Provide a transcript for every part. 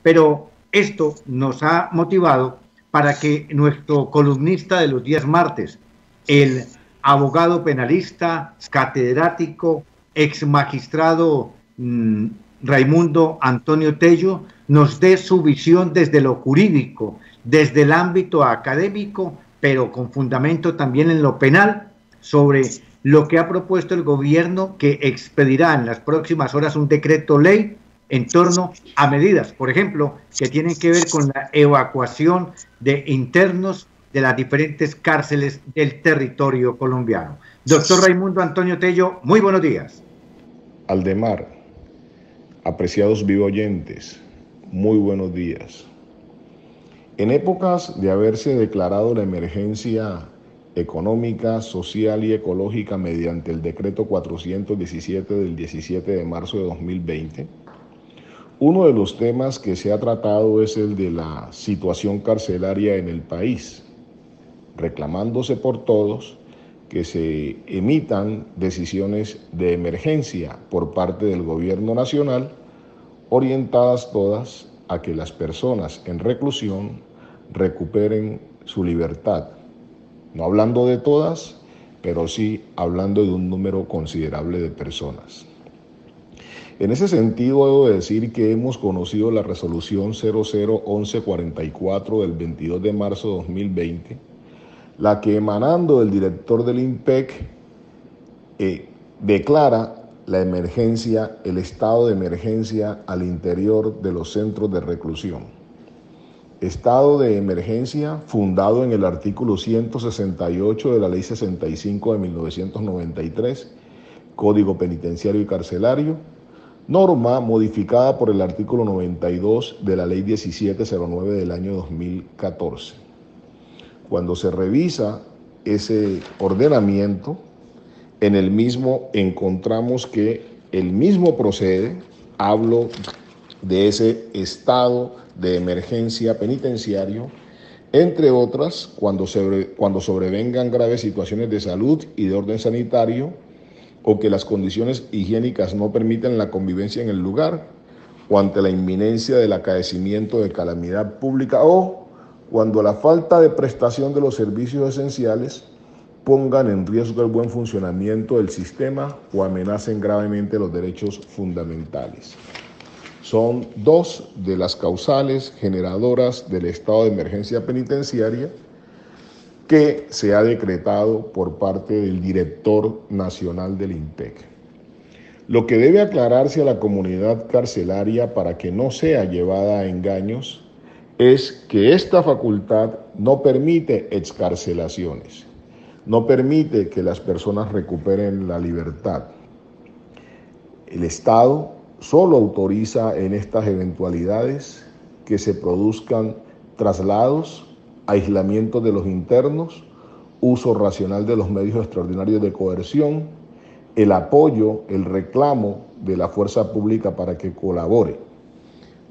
Pero esto nos ha motivado para que nuestro columnista de los días martes, el abogado penalista, catedrático, ex magistrado Raimundo Antonio Tello, nos dé su visión desde lo jurídico, desde el ámbito académico, pero con fundamento también en lo penal, sobre lo que ha propuesto el gobierno, que expedirá en las próximas horas un decreto ley en torno a medidas, por ejemplo, que tienen que ver con la evacuación de internos de las diferentes cárceles del territorio colombiano. Doctor Raimundo Antonio Tello, muy buenos días. Aldemar, apreciados vivoyentes, muy buenos días. En épocas de haberse declarado la emergencia económica, social y ecológica mediante el decreto 417 del 17 de marzo de 2020, uno de los temas que se ha tratado es el de la situación carcelaria en el país, reclamándose por todos que se emitan decisiones de emergencia por parte del gobierno nacional, orientadas todas a que las personas en reclusión recuperen su libertad. No hablando de todas, pero sí hablando de un número considerable de personas. En ese sentido, debo decir que hemos conocido la resolución 001144 del 22 de marzo de 2020, la que, emanando del director del INPEC, declara la emergencia, el estado de emergencia al interior de los centros de reclusión. Estado de emergencia fundado en el artículo 168 de la Ley 65 de 1993, Código Penitenciario y Carcelario, norma modificada por el artículo 92 de la Ley 1709 del año 2014. Cuando se revisa ese ordenamiento, en el mismo encontramos que el mismo procede, hablo de ese estado de emergencia penitenciario, entre otras, cuando sobrevengan graves situaciones de salud y de orden sanitario, o que las condiciones higiénicas no permiten la convivencia en el lugar, o ante la inminencia del acaecimiento de calamidad pública, o cuando la falta de prestación de los servicios esenciales pongan en riesgo el buen funcionamiento del sistema o amenacen gravemente los derechos fundamentales. Son dos de las causales generadoras del estado de emergencia penitenciaria que se ha decretado por parte del director nacional del INPEC. Lo que debe aclararse a la comunidad carcelaria para que no sea llevada a engaños es que esta facultad no permite excarcelaciones, no permite que las personas recuperen la libertad. El Estado solo autoriza en estas eventualidades que se produzcan traslados, aislamiento de los internos, uso racional de los medios extraordinarios de coerción, el apoyo, el reclamo de la fuerza pública para que colabore,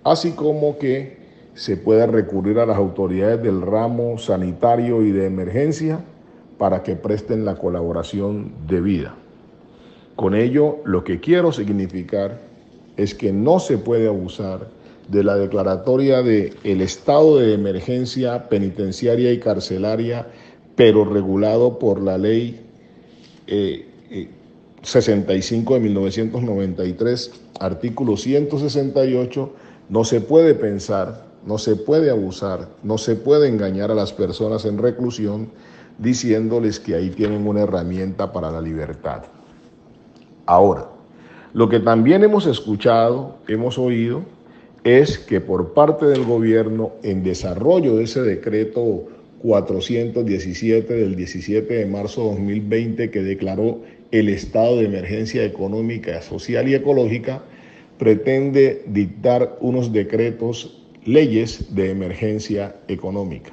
así como que se pueda recurrir a las autoridades del ramo sanitario y de emergencia para que presten la colaboración debida. Con ello, lo que quiero significar es que no se puede abusar de la declaratoria del estado de emergencia penitenciaria y carcelaria, pero regulado por la ley 65 de 1993, artículo 168, no se puede pensar, no se puede abusar, no se puede engañar a las personas en reclusión diciéndoles que ahí tienen una herramienta para la libertad. Ahora, lo que también hemos escuchado, hemos oído, es que por parte del gobierno, en desarrollo de ese decreto 417 del 17 de marzo de 2020 que declaró el estado de emergencia económica, social y ecológica, pretende dictar unos decretos, leyes de emergencia económica.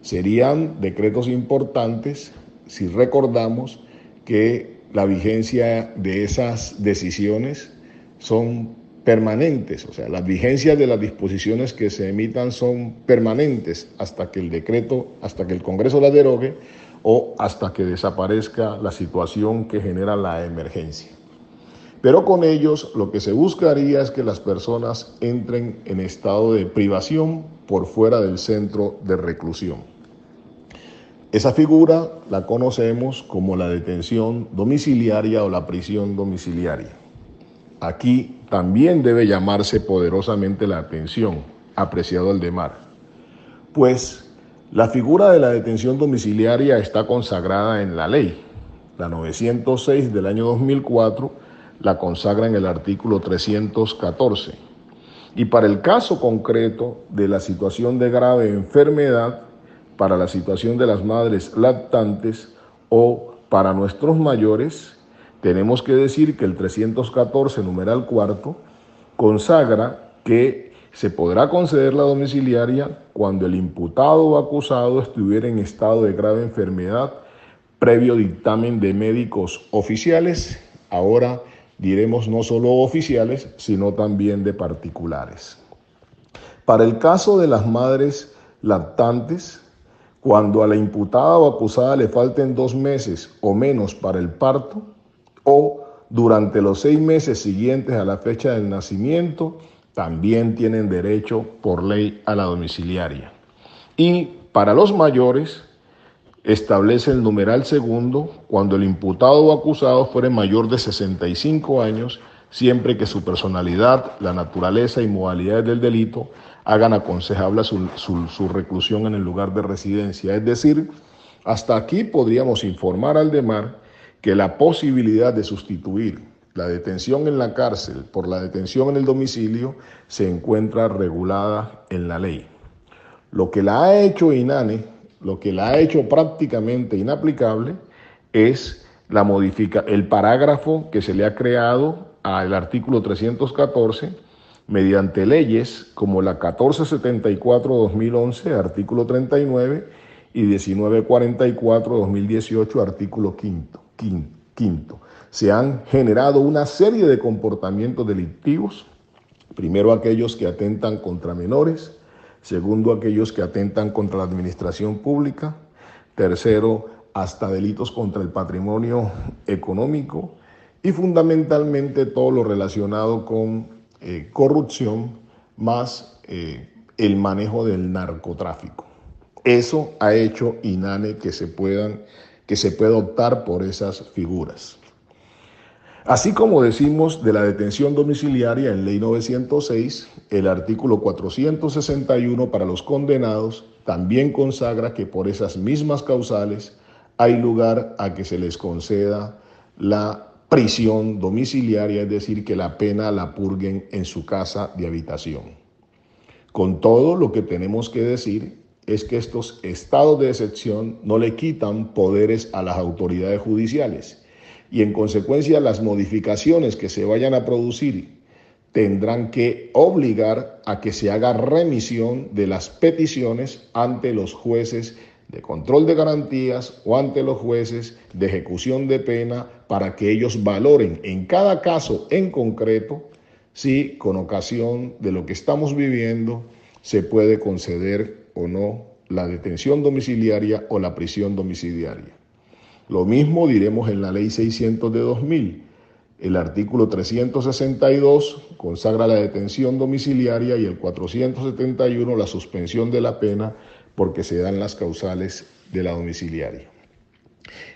Serían decretos importantes si recordamos que la vigencia de esas decisiones son permanentes, o sea, las vigencias de las disposiciones que se emitan son permanentes hasta que el decreto, hasta que el Congreso la derogue o hasta que desaparezca la situación que genera la emergencia. Pero con ellos lo que se buscaría es que las personas entren en estado de privación por fuera del centro de reclusión. Esa figura la conocemos como la detención domiciliaria o la prisión domiciliaria. Aquí también debe llamarse poderosamente la atención, apreciado Aldemar, pues la figura de la detención domiciliaria está consagrada en la ley. La 906 del año 2004 la consagra en el artículo 314. Y para el caso concreto de la situación de grave enfermedad, para la situación de las madres lactantes o para nuestros mayores, tenemos que decir que el 314, numeral cuarto, consagra que se podrá conceder la domiciliaria cuando el imputado o acusado estuviera en estado de grave enfermedad previo dictamen de médicos oficiales, ahora diremos no solo oficiales, sino también de particulares. Para el caso de las madres lactantes, cuando a la imputada o acusada le falten 2 meses o menos para el parto, o durante los 6 meses siguientes a la fecha del nacimiento, también tienen derecho por ley a la domiciliaria. Y para los mayores, establece el numeral segundo cuando el imputado o acusado fuere mayor de 65 años, siempre que su personalidad, la naturaleza y modalidades del delito hagan aconsejable su reclusión en el lugar de residencia. Es decir, hasta aquí podríamos informar al Aldemar que la posibilidad de sustituir la detención en la cárcel por la detención en el domicilio se encuentra regulada en la ley. Lo que la ha hecho INANE, lo que la ha hecho prácticamente inaplicable es el parágrafo que se le ha creado al artículo 314 mediante leyes como la 1474-2011, artículo 39, y 1944-2018, artículo quinto. Se han generado una serie de comportamientos delictivos, primero aquellos que atentan contra menores, segundo aquellos que atentan contra la administración pública, tercero hasta delitos contra el patrimonio económico y fundamentalmente todo lo relacionado con corrupción más el manejo del narcotráfico. Eso ha hecho INANE que se pueda optar por esas figuras. Así como decimos de la detención domiciliaria en Ley 906, el artículo 461 para los condenados también consagra que por esas mismas causales hay lugar a que se les conceda la prisión domiciliaria, es decir, que la pena la purguen en su casa de habitación. Con todo, lo que tenemos que decir es que estos estados de excepción no le quitan poderes a las autoridades judiciales y en consecuencia las modificaciones que se vayan a producir tendrán que obligar a que se haga remisión de las peticiones ante los jueces de control de garantías o ante los jueces de ejecución de pena para que ellos valoren en cada caso en concreto si con ocasión de lo que estamos viviendo se puede conceder o no la detención domiciliaria o la prisión domiciliaria. Lo mismo diremos en la Ley 600 de 2000. El artículo 362 consagra la detención domiciliaria y el 471 la suspensión de la pena porque se dan las causales de la domiciliaria.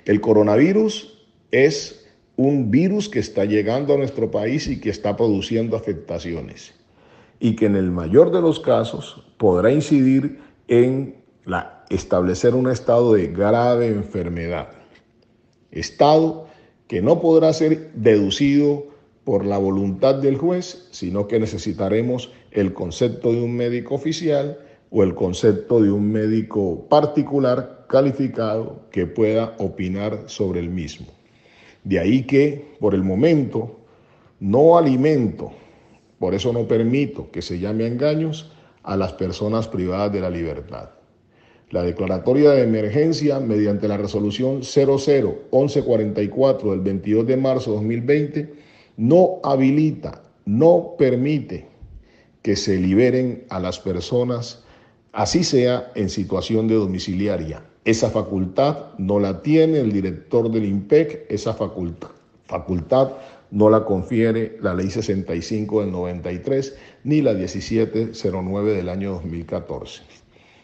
El coronavirus es un virus que está llegando a nuestro país y que está produciendo afectaciones y que en el mayor de los casos podrá incidir en establecer un estado de grave enfermedad, estado que no podrá ser deducido por la voluntad del juez, sino que necesitaremos el concepto de un médico oficial o el concepto de un médico particular calificado que pueda opinar sobre el mismo. De ahí que, por el momento, no alimento, por eso no permito que se llame a engaños a las personas privadas de la libertad. La declaratoria de emergencia mediante la resolución 00-1144 del 22 de marzo de 2020 no habilita, no permite que se liberen a las personas, así sea en situación de domiciliaria. Esa facultad no la tiene el director del INPEC, esa facultad no la confiere la Ley 65 del 93 ni la 1709 del año 2014.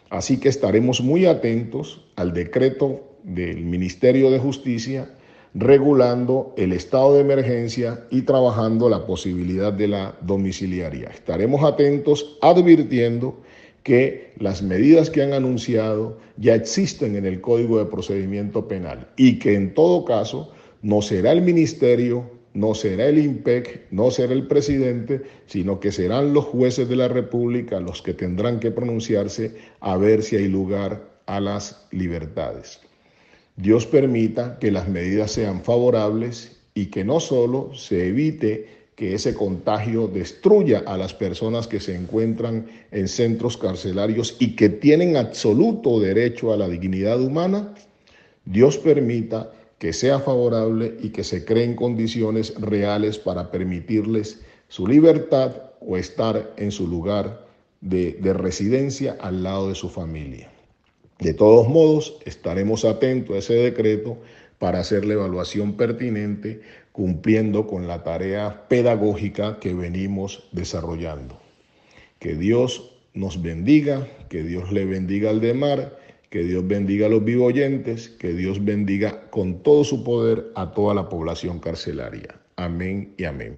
Así que estaremos muy atentos al decreto del Ministerio de Justicia regulando el estado de emergencia y trabajando la posibilidad de la domiciliaria. Estaremos atentos advirtiendo que las medidas que han anunciado ya existen en el Código de Procedimiento Penal y que en todo caso no será el Ministerio, no será el IMPEC, no será el presidente, sino que serán los jueces de la República los que tendrán que pronunciarse a ver si hay lugar a las libertades. Dios permita que las medidas sean favorables y que no solo se evite que ese contagio destruya a las personas que se encuentran en centros carcelarios y que tienen absoluto derecho a la dignidad humana. Dios permita que sea favorable y que se creen condiciones reales para permitirles su libertad o estar en su lugar de residencia al lado de su familia. De todos modos, estaremos atentos a ese decreto para hacer la evaluación pertinente, cumpliendo con la tarea pedagógica que venimos desarrollando. Que Dios nos bendiga, que Dios le bendiga al Demar, que Dios bendiga a los vivoyentes, que Dios bendiga con todo su poder a toda la población carcelaria. Amén y amén.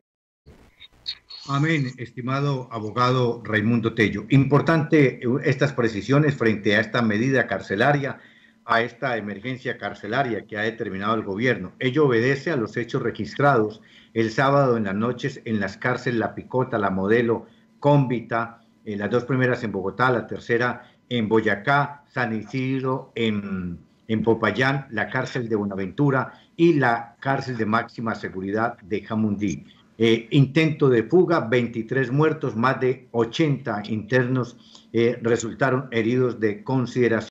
Amén, estimado abogado Raimundo Tello. Importante estas precisiones frente a esta medida carcelaria, a esta emergencia carcelaria que ha determinado el gobierno. Ello obedece a los hechos registrados el sábado en las noches en las cárceles La Picota, La Modelo, Cómbita, las dos primeras en Bogotá, la tercera en Boyacá, San Isidro, en Popayán, la cárcel de Buenaventura y la cárcel de máxima seguridad de Jamundí. Intento de fuga, 23 muertos, más de 80 internos resultaron heridos de consideración.